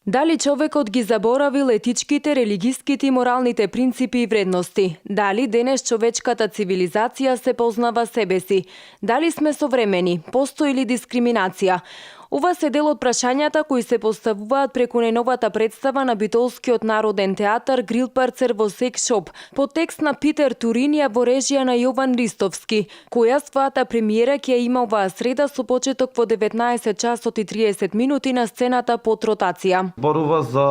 Дали човекот ги заборавил етичките, религиските и моралните принципи и вредности? Дали денес човечката цивилизација се познава себе си? Дали сме современи? Постои ли дискриминација? Ова се дел од прашањата кои се поставуваат преку најновата представа на битолскиот народен театар Грилпарцер во Секс Шоп, по текст на Питер Туринија во режија на Јован Ристовски, која својата премиера ќе има оваа среда со почеток во 19 часот и 30 минути на сцената под ротација. Зборува за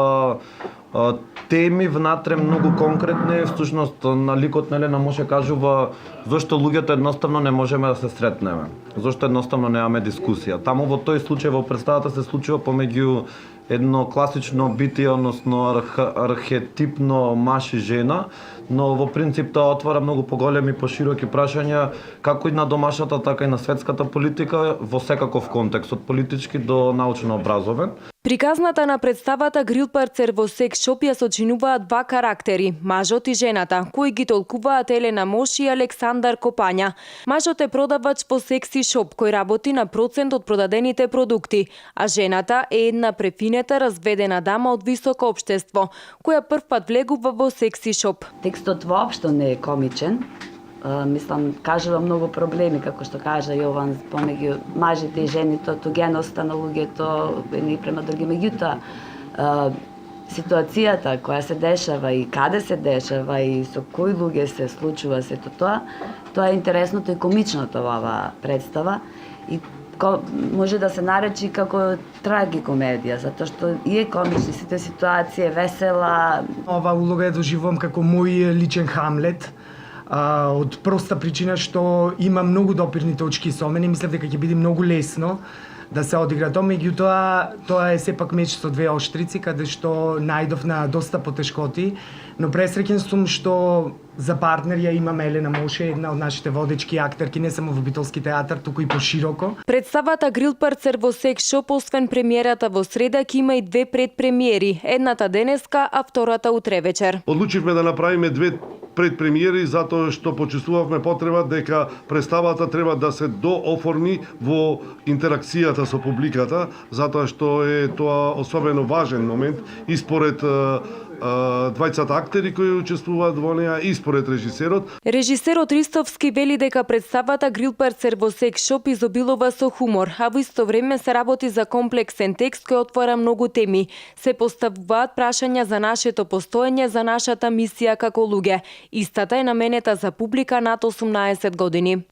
теми внатре многу конкретни, всушност на ликот на Елена Моше кажува зошто луѓето едноставно не можеме да се сретнеме, зошто едноставно немаме дискусија. Таму во тој случај во представата се случува помеѓу едно класично битие, односно архетипно маж и жена, но во принцип тоа отвара многу поголеми и пошироки прашања како и на домашната, така и на светската политика во секаков контекст, од политички до научно образовен. Приказната на представата Грилпарцер во Секс Шоп ја сочинуваат два карактери, мажот и жената, кои ги толкуваат Елена Мош и Александар Копања. Мажот е продавач во секси шоп кој работи на процент од продадените продукти, а жената е една префинета разведена дама од високо општество, која првпат влегува во секси шоп. Текстот воопшто не е комичен. Мислам, кажува многу проблеми, како што кажа Јован, помеѓу мажите и жените, тугеноста на луѓето, едни према други. Меѓутоа, ситуацијата која се дешава и каде се дешава и со кои луѓе се случува сето тоа, тоа е интересното и комичното во оваа представа и може да се наречи како трагикомедија, затоа што и е комични сите ситуации, весела. Оваа улога ја доживувам како мој личен Хамлет, од проста причина што има многу допирни точки со мене, мислев дека ќе биде многу лесно да се одигра тоа, меѓутоа тоа е сепак меч со двеоштрици, каде што најдов на доста потешкоти, но пресреќен сум што за партнер ја имаме Елена Моше, една од нашите водечки актерки, не само во битолски театар, туку и пошироко. Представата Грилпарцер во Секс Шоп, освен премиерата во среда, ќе има и две предпремиери, едната денеска, а втората утре вечер. Одлучивме да направиме две предпремиери затоа што почувствувавме потреба дека представата треба да се дооформи во интеракцијата со публиката, затоа што е тоа особено важен момент и според двајцата актери кои учествуваат во неа и според режисерот. Режисерот Ристовски вели дека представата Грилпарцер во Секс Шоп изобилува со хумор, а во исто време се работи за комплексен текст кој отвара многу теми. Се поставуваат прашања за нашето постоење, за нашата мисија како луѓе. Истата е наменета за публика над 18 години.